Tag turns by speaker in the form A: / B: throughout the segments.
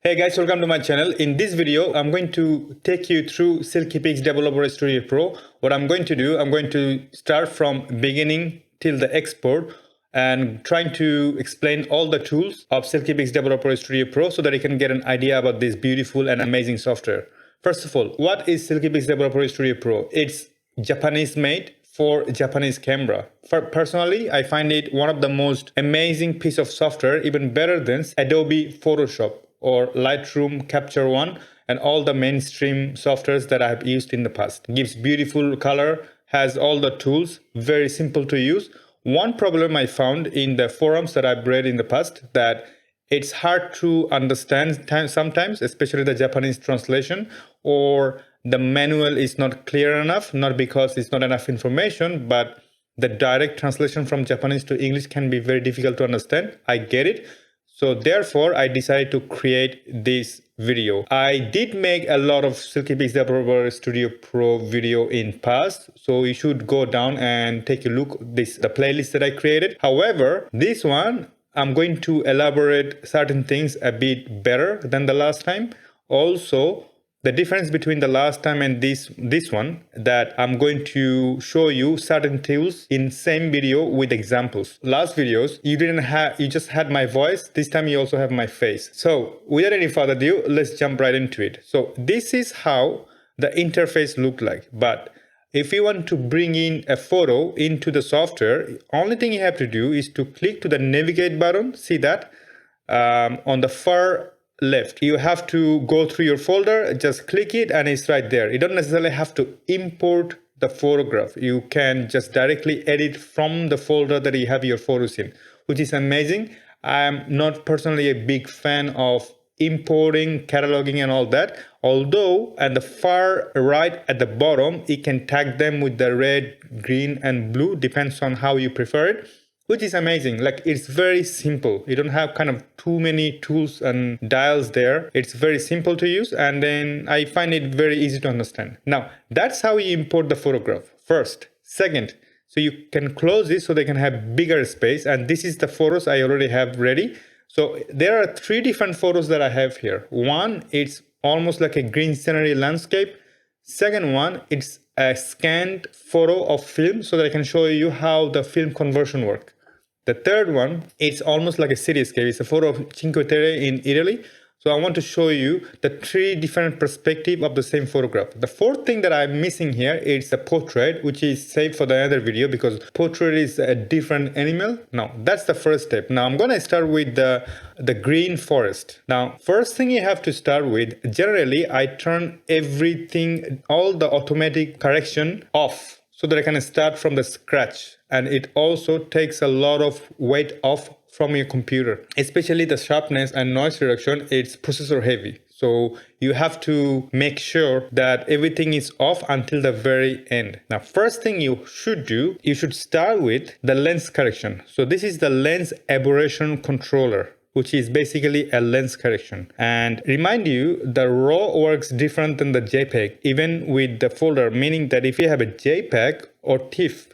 A: Hey guys, welcome to my channel. In this video, I'm going to take you through SilkyPix Developer Studio Pro. What I'm going to do, I'm going to start from beginning till the export and trying to explain all the tools of SilkyPix Developer Studio Pro so that you can get an idea about this beautiful and amazing software. First of all, what is SilkyPix Developer Studio Pro? It's Japanese made for Japanese camera. Personally, I find it one of the most amazing piece of software, even better than Adobe Photoshop or Lightroom, Capture One, and all the mainstream softwares that I have used in the past. Gives beautiful color, has all the tools, very simple to use. One problem I found in the forums that I've read in the past, that it's hard to understand sometimes, especially the Japanese translation, or the manual is not clear enough, not because it's not enough information, but the direct translation from Japanese to English can be very difficult to understand. I get it. So therefore, I decided to create this video. I did make a lot of SilkyPix Developer Studio Pro video in past, so you should go down and take a look at the playlist that I created. However, this one, I'm going to elaborate certain things a bit better than the last time. Also, the difference between the last time and this one, that I'm going to show you certain tools in same video with examples. Last videos, you just had my voice. This time you also have my face. So without any further ado, let's jump right into it. So this is how the interface looked like. But if you want to bring in a photo into the software, only thing you have to do is to click to the navigate button. See that on the far left. You have to go through your folder, just click it and it's right there. You don't necessarily have to import the photograph. You can just directly edit from the folder that you have your photos in, which is amazing. I'm not personally a big fan of importing, cataloging and all that. Although at the far right at the bottom, you can tag them with the red, green and blue, depends on how you prefer it, which is amazing. Like, it's very simple. You don't have kind of too many tools and dials there. It's very simple to use, and then I find it very easy to understand. Now, that's how you import the photograph first. Second, so you can close it so they can have bigger space, and this is the photos I already have ready. So there are 3 different photos that I have here. One, it's almost like a green scenery landscape. Second one, it's a scanned photo of film so that I can show you how the film conversion works. The third one, it's almost like a cityscape. It's a photo of Cinque Terre in Italy. So I want to show you the 3 different perspectives of the same photograph. The fourth thing that I'm missing here is a portrait, which is saved for the other video because portrait is a different animal. Now, that's the first step. Now, I'm going to start with the green forest. Now, first thing you have to start with, generally, I turn everything, all the automatic correction off, so that I can start from the scratch. And it also takes a lot of weight off from your computer, especially the sharpness and noise reduction. It's processor heavy. So you have to make sure that everything is off until the very end. Now, first thing you should do, you should start with the lens correction. So this is the lens aberration controller, which is basically a lens correction. And remind you, the RAW works different than the JPEG, even with the folder, meaning that if you have a JPEG or TIFF,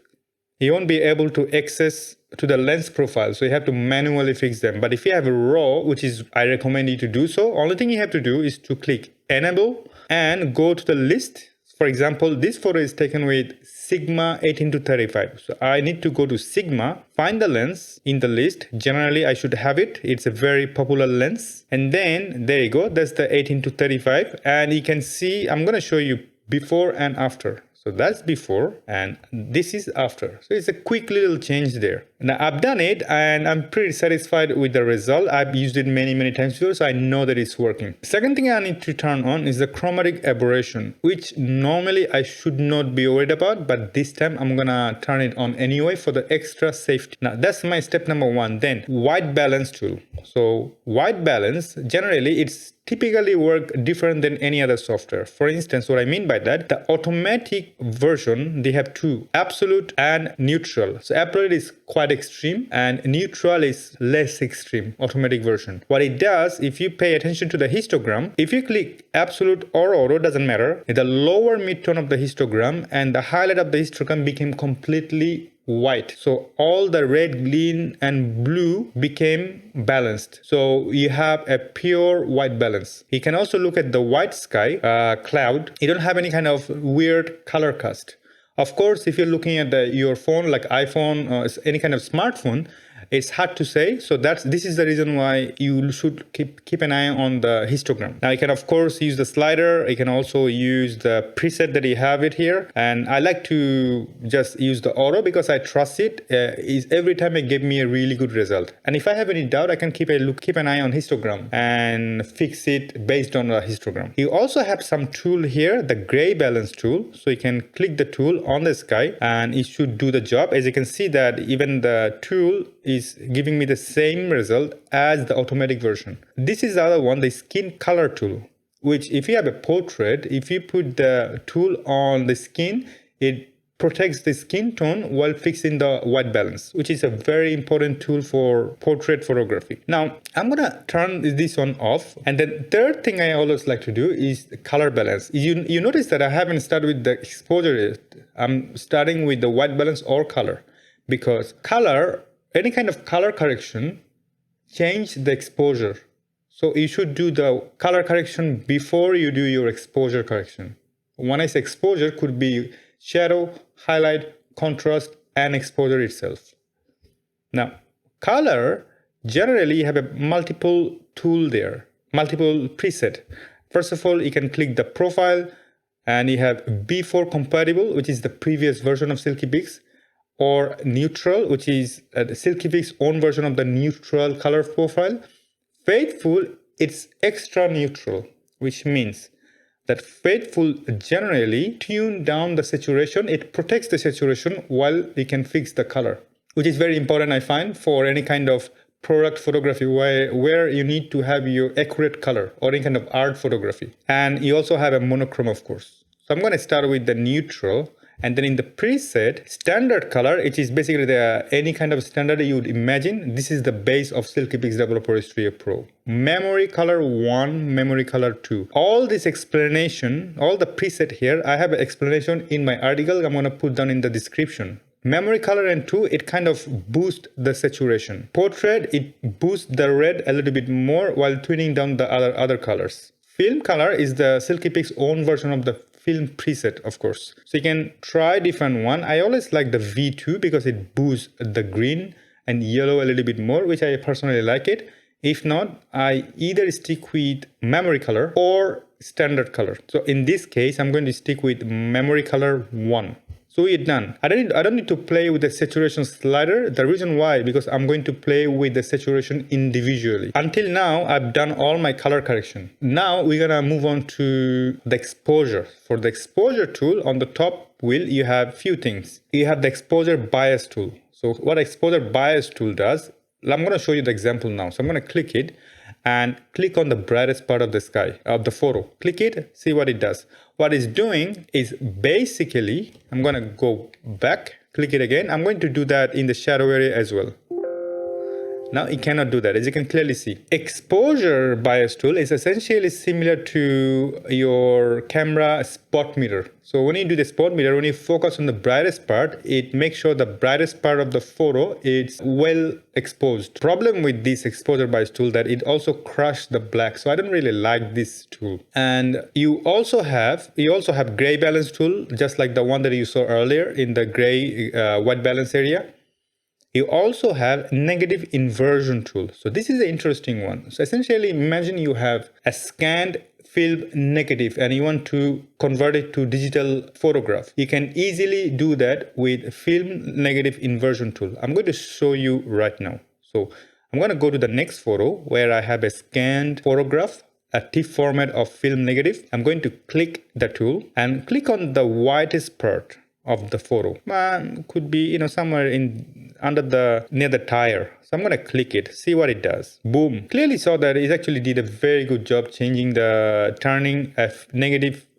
A: you won't be able to access to the lens profile, so you have to manually fix them. But if you have a RAW, which is, I recommend you to do so, only thing you have to do is to click Enable and go to the list. For example, this photo is taken with Sigma 18-35. So I need to go to Sigma, find the lens in the list. Generally, I should have it. It's a very popular lens. And then there you go. That's the 18-35. And you can see, I'm going to show you before and after. So that's before and this is after. So it's a quick little change there. Now I've done it and I'm pretty satisfied with the result. I've used it many times before, so I know that it's working. Second thing I need to turn on is the chromatic aberration, which normally I should not be worried about, but this time I'm gonna turn it on anyway for the extra safety. Now that's my step number 1. Then white balance tool. So white balance, generally it's typically work different than any other software. For instance, what I mean by that, the automatic version, they have 2, absolute and neutral. So absolute is quite extreme and neutral is less extreme, automatic version. What it does, if you pay attention to the histogram, if you click absolute or auto, doesn't matter, the lower midtone of the histogram and the highlight of the histogram became completely white. So all the red, green and blue became balanced. So you have a pure white balance. You can also look at the white sky cloud. You don't have any kind of weird color cast. Of course, if you're looking at your phone like iPhone or any kind of smartphone, it's hard to say. So this is the reason why you should keep an eye on the histogram. Now you can of course use the slider. You can also use the preset that you have it here. And I like to just use the auto because I trust it. Every time it gave me a really good result. And if I have any doubt, I can keep an eye on histogram and fix it based on the histogram. You also have some tool here, the gray balance tool. So you can click the tool on the sky and it should do the job. As you can see that even the tool is giving me the same result as the automatic version. This is the other one, the skin color tool, which if you have a portrait, if you put the tool on the skin, it protects the skin tone while fixing the white balance, which is a very important tool for portrait photography. Now, I'm gonna turn this one off. And the third thing I always like to do is the color balance. You notice that I haven't started with the exposure yet. I'm starting with the white balance or color, because color, any kind of color correction, change the exposure. So you should do the color correction before you do your exposure correction. When I say exposure, could be shadow, highlight, contrast, and exposure itself. Now, color, generally you have a multiple tool there, multiple preset. First of all, you can click the profile and you have B4 compatible, which is the previous version of SilkyPix, or neutral, which is the SilkyPix own version of the neutral color profile. Faithful, it's extra neutral, which means that Faithful generally tune down the saturation. It protects the saturation while you can fix the color, which is very important, I find, for any kind of product photography where you need to have your accurate color, or any kind of art photography. And you also have a monochrome, of course. So I'm going to start with the neutral. And then in the preset, standard color, it is basically any kind of standard you would imagine. This is the base of SilkyPix Developer Studio Pro. Memory color 1, memory color 2. All this explanation, all the preset here, I have an explanation in my article. I'm going to put down in the description. Memory color and 2, it kind of boosts the saturation. Portrait, it boosts the red a little bit more while tuning down the other colors. Film color is the SilkyPix own version of the film preset, of course. So you can try different one. I always like the V2 because it boosts the green and yellow a little bit more, which I personally like it. If not, I either stick with memory color or standard color. So in this case, I'm going to stick with memory color 1. So we're done. I don't need to play with the saturation slider. The reason why, because I'm going to play with the saturation individually. Until now, I've done all my color correction. Now we're gonna move on to the exposure. For the exposure tool, on the top wheel, you have few things. You have the exposure bias tool. So what exposure bias tool does, I'm gonna show you the example now. So I'm gonna click it and click on the brightest part of the sky, of the photo. Click it, see what it does. What it's doing is basically, I'm gonna go back, click it again. I'm going to do that in the shadow area as well. Now it cannot do that, as you can clearly see. Exposure bias tool is essentially similar to your camera spot meter. So when you do the spot meter, when you focus on the brightest part, it makes sure the brightest part of the photo is well exposed. Problem with this exposure bias tool that it also crushes the black. So I don't really like this tool. And you also have gray balance tool, just like the one that you saw earlier in the gray white balance area. You also have negative inversion tool. So this is an interesting one. So essentially, imagine you have a scanned film negative and you want to convert it to digital photograph. You can easily do that with film negative inversion tool. I'm going to show you right now. So I'm going to go to the next photo where I have a scanned photograph, a TIFF format of film negative. I'm going to click the tool and click on the whitest part of the photo. Could be somewhere near the tire. So I'm going to click it, see what it does. Boom. Clearly saw that it actually did a very good job turning a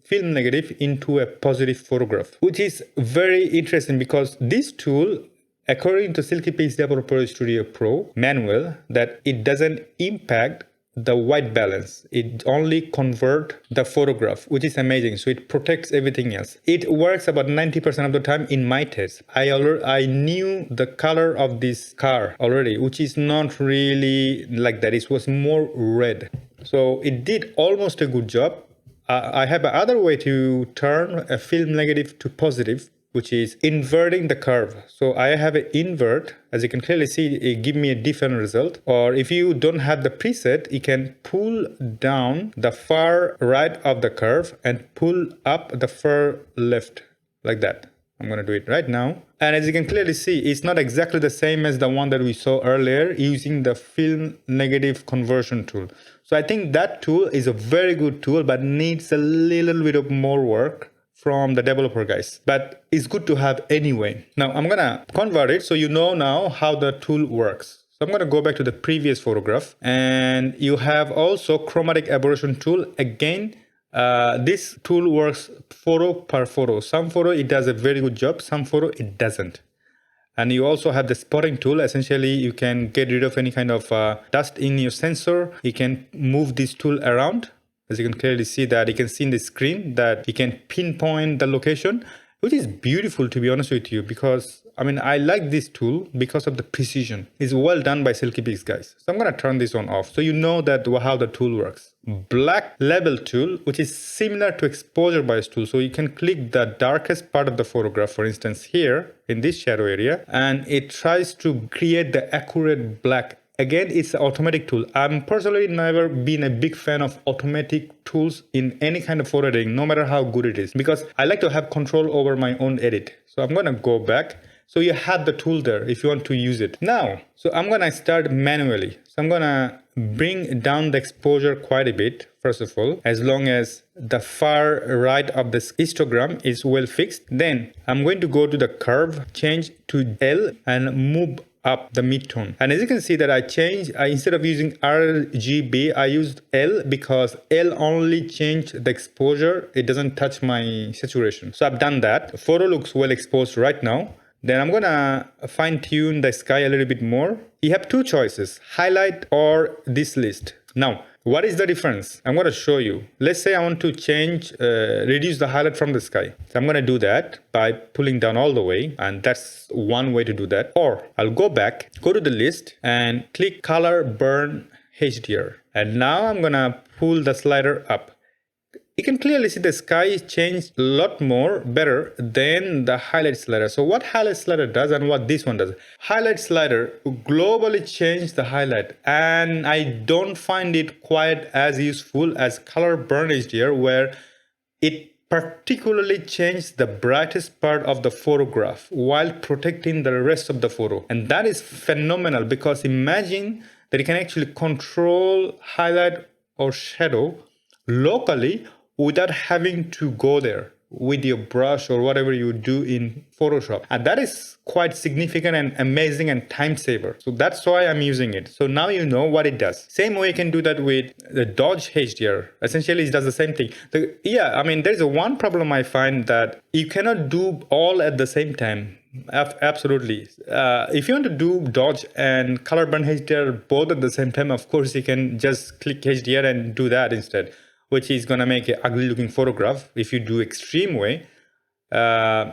A: film negative into a positive photograph, which is very interesting because this tool, according to SilkyPix Developer Studio Pro manual, that it doesn't impact the white balance. It only convert the photograph, which is amazing. So it protects everything else. It works about 90% of the time in my test. I knew the color of this car already, which is not really like that. It was more red. So it did almost a good job. I have another way to turn a film negative to positive, which is inverting the curve. So I have an invert. As you can clearly see, it gives me a different result. Or if you don't have the preset, you can pull down the far right of the curve and pull up the far left, like that. I'm going to do it right now. And as you can clearly see, it's not exactly the same as the one that we saw earlier using the film negative conversion tool. So I think that tool is a very good tool, but needs a little bit of more work from the developer guys. But it's good to have anyway. Now I'm going to convert it so you know now how the tool works. So I'm going to go back to the previous photograph, and you have also chromatic aberration tool. Again, this tool works photo per photo. Some photo it does a very good job, some photo it doesn't. And you also have the spotting tool. Essentially, you can get rid of any kind of dust in your sensor. You can move this tool around. As you can clearly see that you can see in the screen that you can pinpoint the location, which is beautiful, to be honest with you, because I like this tool because of the precision. It's well done by SilkyPix guys. So I'm going to turn this one off so you know that how the tool works. Black label tool, which is similar to exposure bias tool. So you can click the darkest part of the photograph, for instance here in this shadow area, and it tries to create the accurate black. Again, it's an automatic tool. I'm personally never been a big fan of automatic tools in any kind of photo editing, no matter how good it is, because I like to have control over my own edit. So I'm going to go back. So you have the tool there if you want to use it. Now, so I'm going to start manually. So I'm going to bring down the exposure quite a bit, first of all, as long as the far right of the histogram is well fixed. Then I'm going to go to the curve, change to L and move up the midtone. And as you can see that I changed, instead of using RGB, I used L because L only changed the exposure. It doesn't touch my saturation. So I've done that. The photo looks well exposed right now. Then I'm gonna fine tune the sky a little bit more. You have two choices, highlight or this list. Now, what is the difference? I'm gonna show you. Let's say I want to change, reduce the highlight from the sky. So I'm gonna do that by pulling down all the way, and that's one way to do that. Or I'll go back, go to the list and click color burn HDR. And now I'm gonna pull the slider up. You can clearly see the sky changed a lot more better than the highlight slider. So what highlight slider does and what this one does. Highlight slider globally changed the highlight, and I don't find it quite as useful as color burn HDR, where it particularly changed the brightest part of the photograph while protecting the rest of the photo. And that is phenomenal, because imagine that you can actually control highlight or shadow locally without having to go there with your brush or whatever you do in Photoshop. And that is quite significant and amazing and time saver. So that's why I'm using it. So now you know what it does. Same way you can do that with the Dodge HDR. Essentially, it does the same thing. There's a one problem I find, that you cannot do all at the same time. Absolutely. If you want to do Dodge and color burn HDR both at the same time, of course you can just click HDR and do that instead, which is going to make an ugly looking photograph if you do extreme way.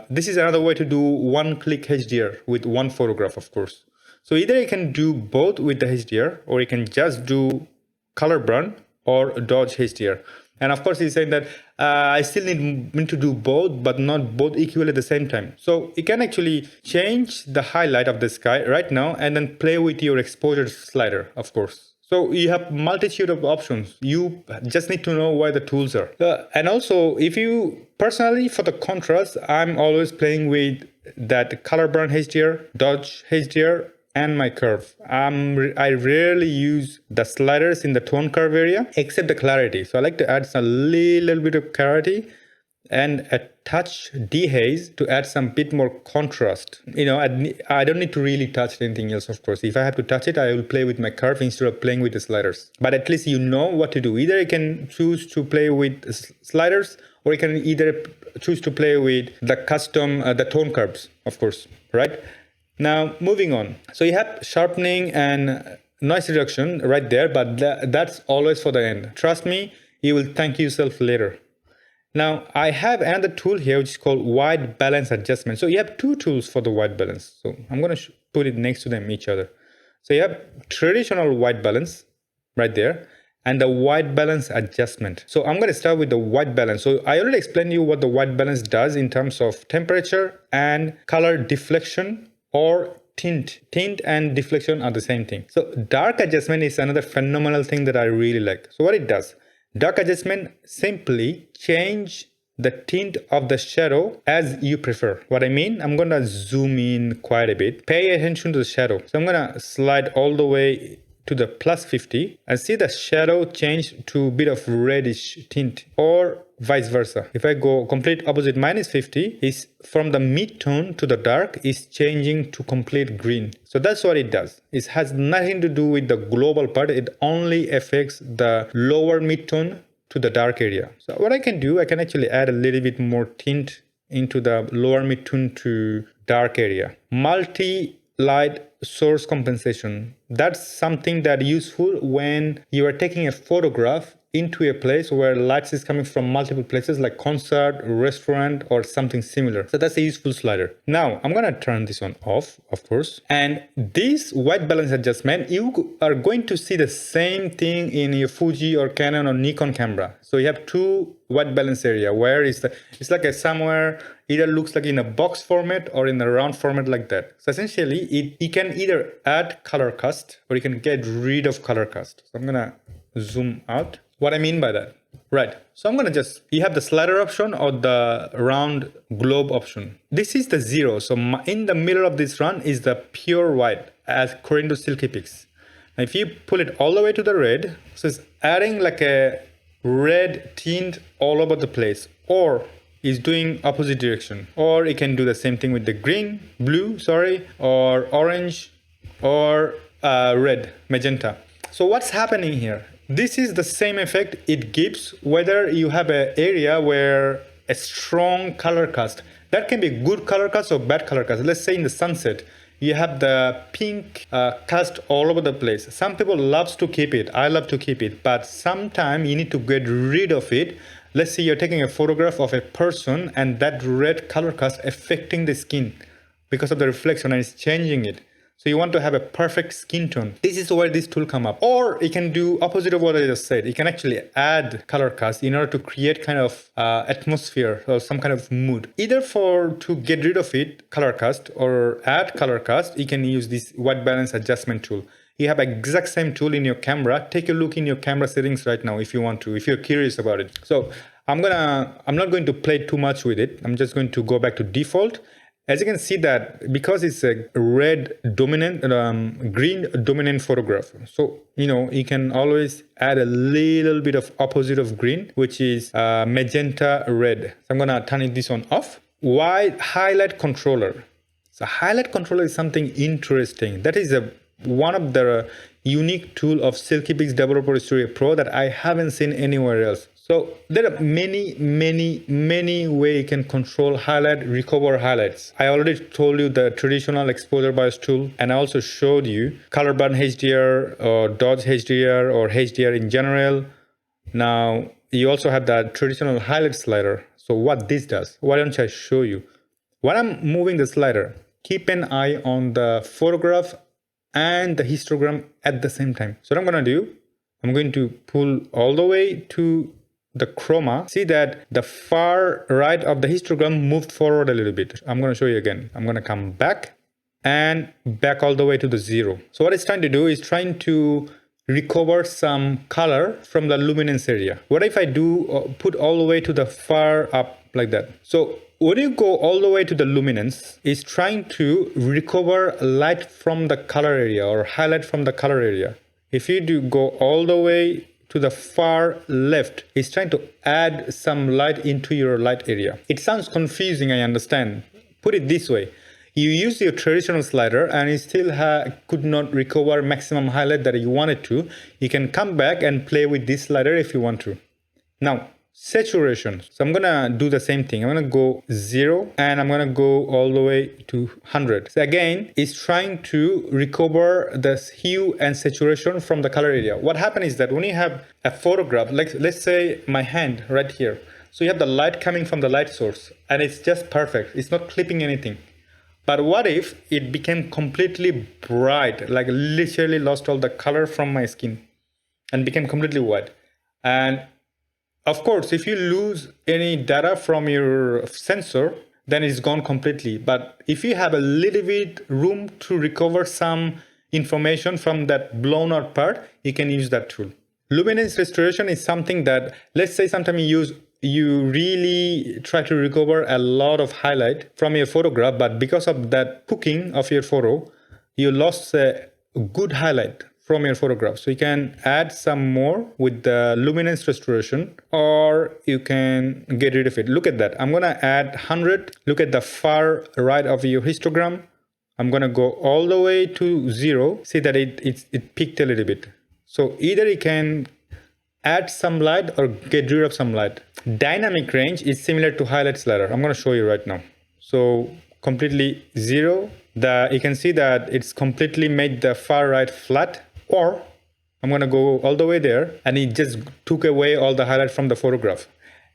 A: This is another way to do one click HDR with one photograph, of course. So either you can do both with the HDR, or you can just do color burn or Dodge HDR. And of course, he's saying that I still need to do both, but not both equally at the same time. So you can actually change the highlight of the sky right now and then play with your exposure slider, of course. So you have multitude of options. You just need to know where the tools are. And also, if you personally, for the contrast, I'm always playing with that color burn HDR, Dodge HDR, and my curve. I rarely use the sliders in the tone curve area, except the clarity. So I like to add a little bit of clarity and a touch dehaze to add some bit more contrast. I don't need to really touch anything else, of course. If I have to touch it, I will play with my curve instead of playing with the sliders. But at least you know what to do. Either you can choose to play with sliders, or you can either choose to play with the custom, the tone curves, of course, right? Now, moving on. So you have sharpening and noise reduction right there, but that's always for the end. Trust me, you will thank yourself later. Now, I have another tool here which is called white balance adjustment. So you have two tools for the white balance. So I'm going to put it next to them, each other. So you have traditional white balance right there and the white balance adjustment. So I'm going to start with the white balance. So I already explained to you what the white balance does in terms of temperature and color deflection or tint. Tint and deflection are the same thing. So dark adjustment is another phenomenal thing that I really like. So what it does, dark adjustment simply change the tint of the shadow as you prefer. What I mean, I'm going to zoom in quite a bit. Pay attention to the shadow. So I'm going to slide all the way to the plus 50 and see the shadow change to a bit of reddish tint, or vice versa. If I go complete opposite, minus 50 is from the mid-tone to the dark is changing to complete green. So that's what it does. It has nothing to do with the global part. It only affects the lower mid-tone to the dark area. So what I can do, I can actually add a little bit more tint into the lower mid-tone to dark area. Multi-light source compensation. That's something that is useful when you are taking a photograph into a place where lights is coming from multiple places like concert, restaurant, or something similar. So that's a useful slider. Now I'm gonna turn this one off, of course. And this white balance adjustment, you are going to see the same thing in your Fuji or Canon or Nikon camera. So you have two white balance area where it's like a somewhere either looks like in a box format or in a round format like that. So essentially you can either add color cast or you can get rid of color cast. So I'm gonna zoom out. What I mean by that, right? So I'm gonna you have the slider option or the round globe option. This is the 0. So in the middle of this run is the pure white as according to SilkyPix. Now if you pull it all the way to the red, so it's adding like a red tint all over the place, or is doing opposite direction, or it can do the same thing with the blue, or orange, or red, magenta. So what's happening here? This is the same effect it gives whether you have an area where a strong color cast. That can be good color cast or bad color cast. Let's say in the sunset, you have the pink cast all over the place. Some people love to keep it. I love to keep it. But sometimes you need to get rid of it. Let's say you're taking a photograph of a person and that red color cast affecting the skin because of the reflection and it's changing it. So you want to have a perfect skin tone. This is where this tool come up. Or you can do opposite of what I just said. You can actually add color cast in order to create kind of atmosphere or some kind of mood. Either to get rid of it, color cast, or add color cast, you can use this white balance adjustment tool. You have exact same tool in your camera. Take a look in your camera settings right now if you want to, if you're curious about it. So I'm not going to play too much with it. I'm just going to go back to default. As you can see that because it's a red dominant, green dominant photograph. So, you can always add a little bit of opposite of green, which is magenta red. So I'm gonna turn this one off. White highlight controller. So highlight controller is something interesting. That is one of the unique tool of SilkyPix Developer Studio Pro that I haven't seen anywhere else. So there are many ways you can control highlight, recover highlights. I already told you the traditional exposure bias tool, and I also showed you color band HDR or dodge HDR or HDR in general. Now you also have that traditional highlight slider. So what this does, why don't I show you? When I'm moving the slider, keep an eye on the photograph and the histogram at the same time. So what I'm gonna do, I'm going to pull all the way to the chroma. See that the far right of the histogram moved forward a little bit. I'm going to show you again. I'm going to come back and back all the way to the 0. So what it's trying to do is trying to recover some color from the luminance area. What if I do put all the way to the far up like that? So when you go all the way to the luminance, it's trying to recover light from the color area or highlight from the color area. If you do go all the way to the far left, it's trying to add some light into your light area. It sounds confusing, I understand. Put it this way. You use your traditional slider and you still could not recover maximum highlight that you wanted to. You can come back and play with this slider if you want to. Now, Saturation. So I'm gonna do the same thing. I'm gonna go 0 and I'm gonna go all the way to 100. So again, it's trying to recover the hue and saturation from the color area. What happens is that when you have a photograph, like let's say my hand right here. So you have the light coming from the light source and it's just perfect. It's not clipping anything. But what if it became completely bright, like literally lost all the color from my skin and became completely white? And of course, if you lose any data from your sensor, then it's gone completely. But if you have a little bit room to recover some information from that blown out part, you can use that tool. Luminance restoration is something that, let's say sometimes you really try to recover a lot of highlight from your photograph, but because of that cooking of your photo, you lost a good highlight from your photograph. So you can add some more with the luminance restoration, or you can get rid of it. Look at that. I'm going to add 100. Look at the far right of your histogram. I'm going to go all the way to 0. See that it peaked a little bit. So either you can add some light or get rid of some light. Dynamic range is similar to highlight slider. I'm going to show you right now. So completely 0. You can see that it's completely made the far right flat. Or I'm going to go all the way there and it just took away all the highlight from the photograph.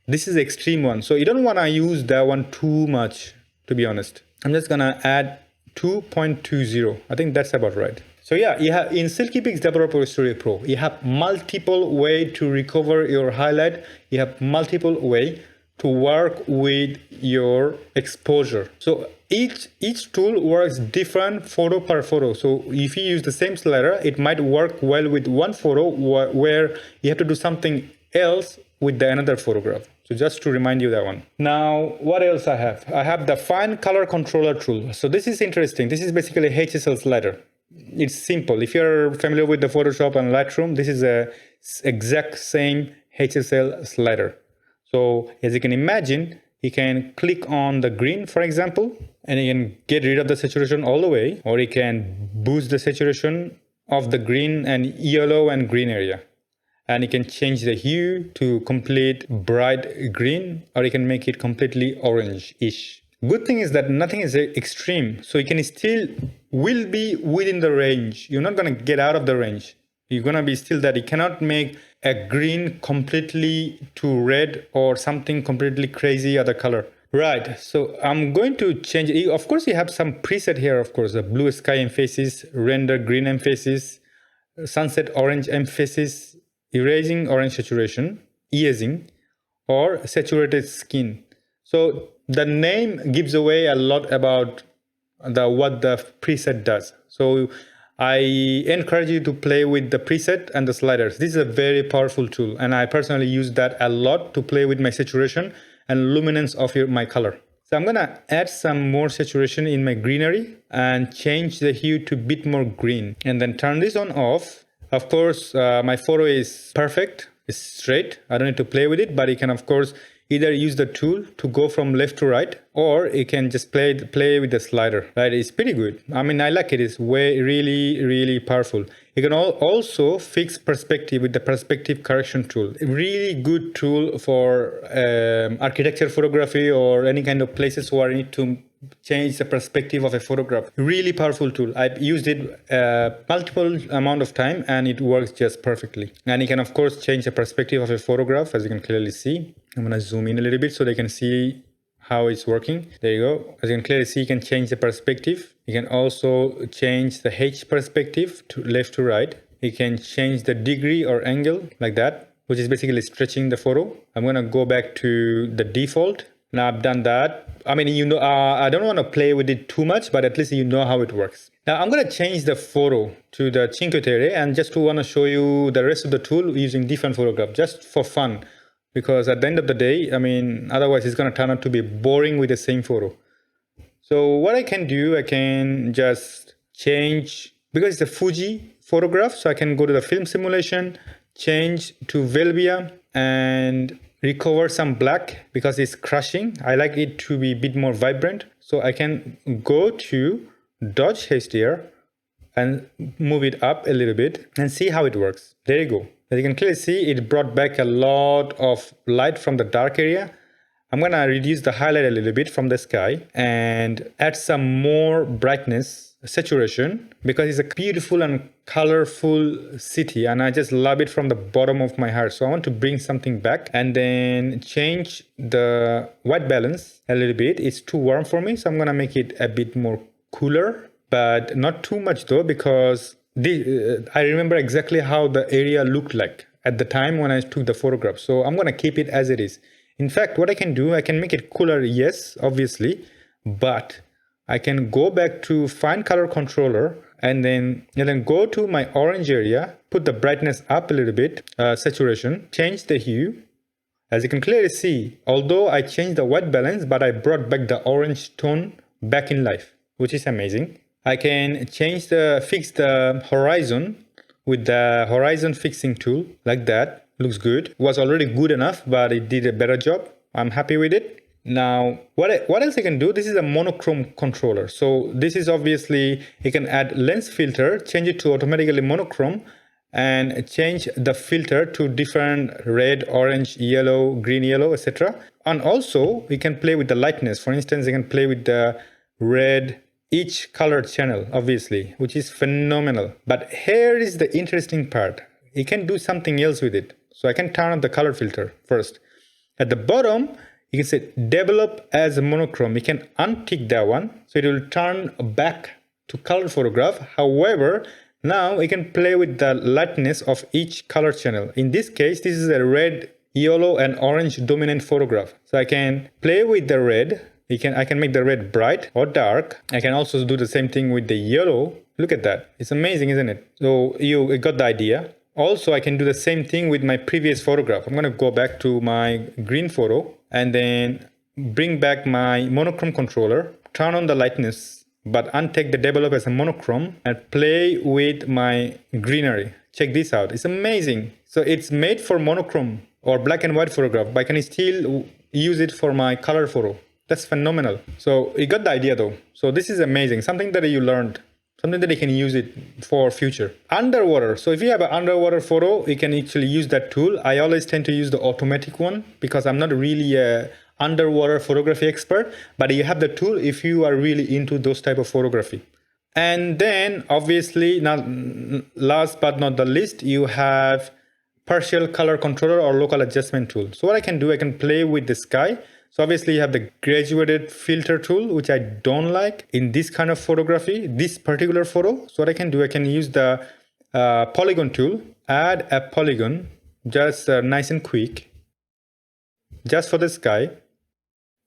A: This is the extreme one. So you don't want to use that one too much, to be honest. I'm just going to add 2.20. I think that's about right. So yeah, you have in SilkyPix Developer Studio Pro, you have multiple way to recover your highlight. You have multiple way to work with your exposure. So each tool works different photo per photo. So if you use the same slider, it might work well with one photo where you have to do something else with the another photograph. So just to remind you that one. Now, what else I have? I have the fine color controller tool. So this is interesting. This is basically a HSL slider. It's simple. If you're familiar with the Photoshop and Lightroom, this is a exact same HSL slider. So as you can imagine, you can click on the green, for example, and you can get rid of the saturation all the way, or you can boost the saturation of the green and yellow and green area. And you can change the hue to complete bright green, or you can make it completely orange-ish. Good thing is that nothing is extreme, so you can still will be within the range. You're not going to get out of the range. You're going to be still that. You cannot make a green completely to red or something completely crazy other color. Right, so I'm going to change it. Of course, you have some preset here, of course, the blue sky emphasis, render green emphasis, sunset orange emphasis, erasing orange saturation, easing, or saturated skin. So the name gives away a lot about what the preset does. So I encourage you to play with the preset and the sliders. This is a very powerful tool, and I personally use that a lot to play with my saturation and luminance of my color. So I'm gonna add some more saturation in my greenery and change the hue to a bit more green, and then turn this on off. Of course, my photo is perfect, it's straight. I don't need to play with it, but you can of course either use the tool to go from left to right, or you can just play with the slider. Right, it's pretty good. I mean, I like it. It's really powerful. You can also fix perspective with the perspective correction tool. A really good tool for architecture photography or any kind of places where you need to change the perspective of a photograph. Really powerful tool. I've used it multiple amount of time and it works just perfectly. And you can of course change the perspective of a photograph, as you can clearly see. I'm gonna zoom in a little bit so they can see how it's working. There you go. As you can clearly see, you can change the perspective. You can also change the H perspective to left to right. You can change the degree or angle like that, which is basically stretching the photo. I'm gonna go back to the default. Now I've done that. I mean, you know, I don't want to play with it too much, but at least you know how it works. Now I'm going to change the photo to the Cinque Terre and just to want to show you the rest of the tool using different photograph, just for fun. Because at the end of the day, I mean, otherwise it's going to turn out to be boring with the same photo. So what I can do, I can just change, because it's a Fuji photograph, so I can go to the film simulation, change to Velvia and recover some black because it's crushing. I like it to be a bit more vibrant. So I can go to Dodge HDR and move it up a little bit and see how it works. There you go. As you can clearly see, it brought back a lot of light from the dark area. I'm gonna reduce the highlight a little bit from the sky and add some more brightness, saturation, because it's a beautiful and colorful city and I just love it from the bottom of my heart. So I want to bring something back and then change the white balance a little bit. It's too warm for me, so I'm gonna make it a bit more cooler, but not too much though, because I remember exactly how the area looked like at the time when I took the photograph. So I'm gonna keep it as it is. In fact, what I can do, I can make it cooler, yes, obviously, but I can go back to find color controller and then go to my orange area, put the brightness up a little bit, saturation, change the hue. As you can clearly see, although I changed the white balance, but I brought back the orange tone back in life, which is amazing. I can fix the horizon with the horizon fixing tool like that. Looks good. It was already good enough, but it did a better job. I'm happy with it. Now, what else I can do? This is a monochrome controller. So this is obviously, you can add lens filter, change it to automatically monochrome, and change the filter to different red, orange, yellow, green, yellow, etc. And also, you can play with the lightness. For instance, you can play with the red, each colored channel, obviously, which is phenomenal. But here is the interesting part. You can do something else with it. So I can turn on the color filter first. At the bottom, you can say develop as a monochrome. You can untick that one. So it will turn back to color photograph. However, now you can play with the lightness of each color channel. In this case, this is a red, yellow, and orange dominant photograph. So I can play with the red. I can make the red bright or dark. I can also do the same thing with the yellow. Look at that. It's amazing, isn't it? So you got the idea. Also, I can do the same thing with my previous photograph. I'm going to go back to my green photo and then bring back my monochrome controller, turn on the lightness, but untick the develop as a monochrome and play with my greenery. Check this out. It's amazing. So it's made for monochrome or black and white photograph, but I can still use it for my color photo. That's phenomenal. So you got the idea though. So this is amazing. Something that you learned. Something that you can use it for future. Underwater. So if you have an underwater photo, you can actually use that tool. I always tend to use the automatic one because I'm not really a underwater photography expert, but you have the tool if you are really into those type of photography. And then obviously, now last but not the least, you have partial color controller or local adjustment tool. So what I can do, I can play with the sky. So obviously you have the graduated filter tool, which I don't like in this kind of photography, this particular photo. So what I can do, I can use the polygon tool, add a polygon, just nice and quick, just for the sky.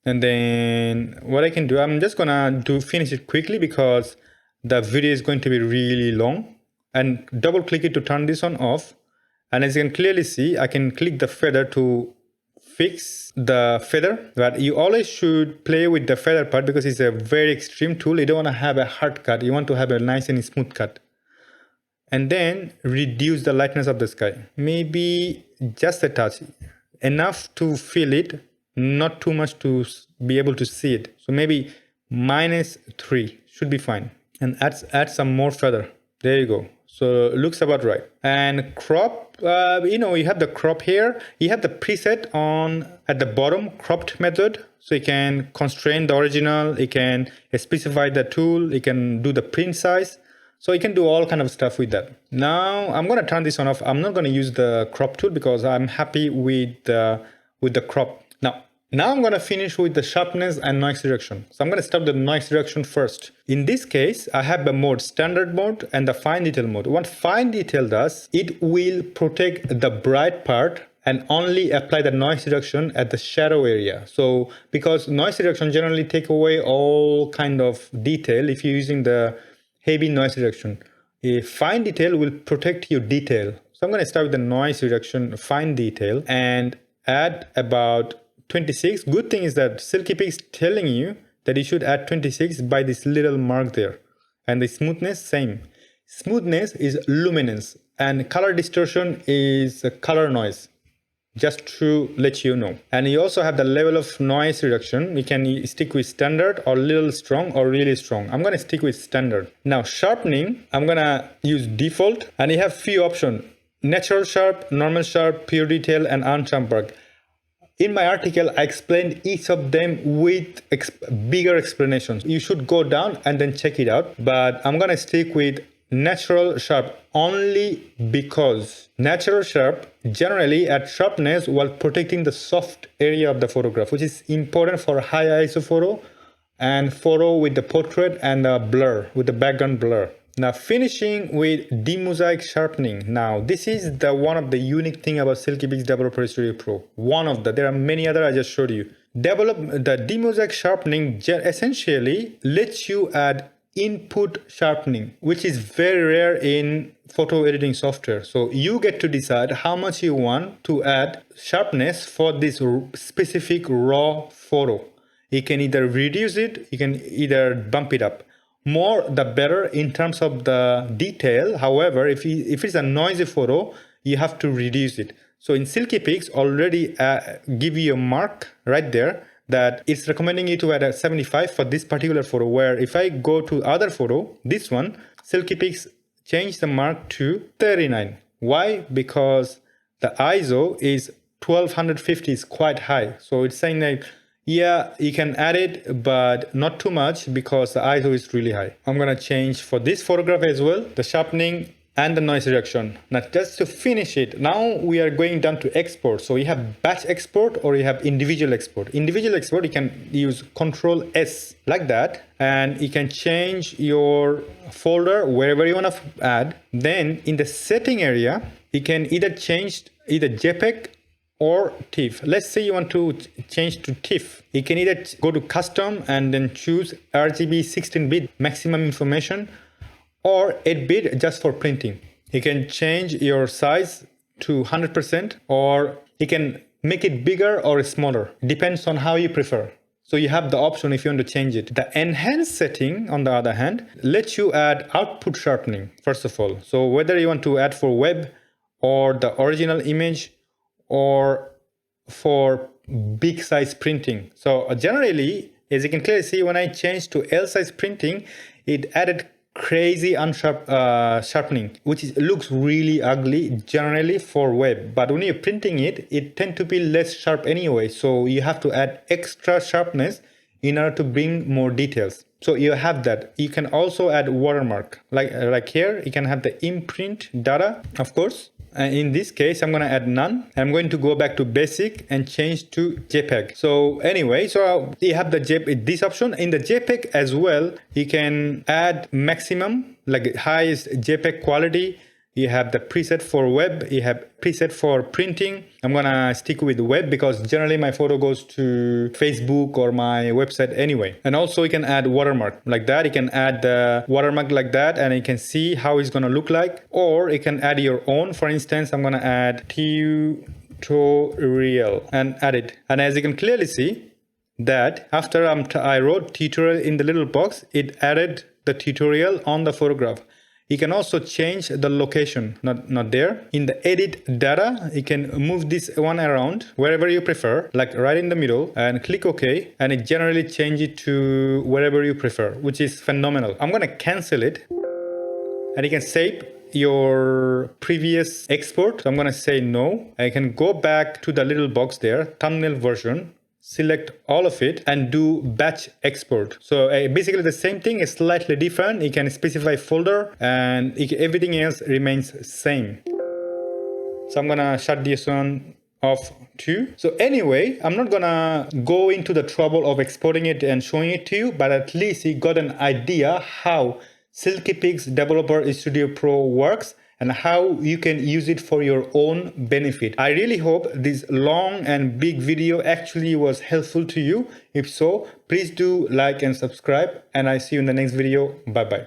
A: And then what I can do, I'm just gonna finish it quickly because the video is going to be really long. And double click it to turn this on off. And as you can clearly see, I can click the feather to fix the feather, but you always should play with the feather part because it's a very extreme tool. You don't want to have a hard cut. You want to have a nice and smooth cut. And then reduce the lightness of the sky. Maybe just a touch. Enough to feel it, not too much to be able to see it. So maybe -3 should be fine. And add some more feather. There you go. So looks about right. And crop, you have the crop here. You have the preset on at the bottom, cropped method. So you can constrain the original. You can specify the tool. You can do the print size. So you can do all kind of stuff with that. Now I'm going to turn this on off. I'm not going to use the crop tool because I'm happy with the crop. Now I'm going to finish with the sharpness and noise reduction. So I'm going to start the noise reduction first. In this case, I have the mode standard mode and the fine detail mode. What fine detail does, it will protect the bright part and only apply the noise reduction at the shadow area. So because noise reduction generally take away all kind of detail if you're using the heavy noise reduction. A fine detail will protect your detail. So I'm going to start with the noise reduction fine detail and add about 26. Good thing is that SilkyPix telling you that you should add 26 by this little mark there. And the smoothness, same. Smoothness is luminance and color distortion is color noise. Just to let you know. And you also have the level of noise reduction. You can stick with standard or little strong or really strong. I'm going to stick with standard. Now sharpening, I'm going to use default and you have few options. natural sharp, normal sharp, pure detail, and unsharpened. In my article, I explained each of them with bigger explanations. You should go down and then check it out. But I'm going to stick with natural sharp only because natural sharp generally adds sharpness while protecting the soft area of the photograph, which is important for high ISO photo and photo with the portrait and the blur, with the background blur. Now finishing with demosaic sharpening. Now this is the one of the unique thing about SilkyPix Developer Studio Pro. One of the, there are many other I just showed you. The demosaic sharpening essentially lets you add input sharpening, which is very rare in photo editing software. So you get to decide how much you want to add sharpness for this specific raw photo. You can either reduce it, you can either bump it up. More the better in terms of the detail. However, if it's a noisy photo, you have to reduce it. So in SilkyPix already give you a mark right there that it's recommending you to add a 75 for this particular photo, where if I go to other photo, this one, SilkyPix changed the mark to 39. Why? Because the ISO is 1250, is quite high. So it's saying that yeah, you can add it, but not too much because the ISO is really high. I'm going to change for this photograph as well, the sharpening and the noise reduction. Now, just to finish it, now we are going down to export. So you have batch export or you have individual export. Individual export, you can use Control S like that, and you can change your folder wherever you want to add. Then in the setting area, you can either change either JPEG or TIFF. Let's say you want to change to TIFF. You can either go to custom and then choose RGB 16-bit maximum information or 8-bit just for printing. You can change your size to 100% or you can make it bigger or smaller. Depends on how you prefer. So you have the option if you want to change it. The enhanced setting, on the other hand, lets you add output sharpening, first of all. So whether you want to add for web or the original image, or for big size printing. So generally, as you can clearly see, when I changed to L size printing, it added crazy sharpening, which looks really ugly generally for web. But when you're printing it, it tends to be less sharp anyway. So you have to add extra sharpness in order to bring more details. So you have that. You can also add watermark. Like here, you can have the imprint data, of course. In this case, I'm going to add none. I'm going to go back to basic and change to JPEG. So anyway, so you have this option. In the JPEG as well, you can add maximum, like highest JPEG quality. You have the preset for web. You have preset for printing. I'm going to stick with web because generally my photo goes to Facebook or my website anyway. And also you can add watermark like that. You can add the watermark like that and you can see how it's going to look like. Or you can add your own. For instance, I'm going to add tutorial and add it. And as you can clearly see that after I wrote tutorial in the little box, it added the tutorial on the photograph. You can also change the location, not there. In the edit data, you can move this one around wherever you prefer, like right in the middle, and click OK, and it generally changes it to wherever you prefer, which is phenomenal. I'm going to cancel it, and you can save your previous export. So I'm going to say no. I can go back to the little box there, thumbnail version, select all of it and do batch export. So basically the same thing is slightly different. You can specify folder and everything else remains same. So I'm gonna shut this one off too. So anyway, I'm not gonna go into the trouble of exporting it and showing it to you, but at least you got an idea how SilkyPix Developer Studio Pro works and how you can use it for your own benefit. I really hope this long and big video actually was helpful to you. If so, please do like and subscribe, and I see you in the next video. Bye bye.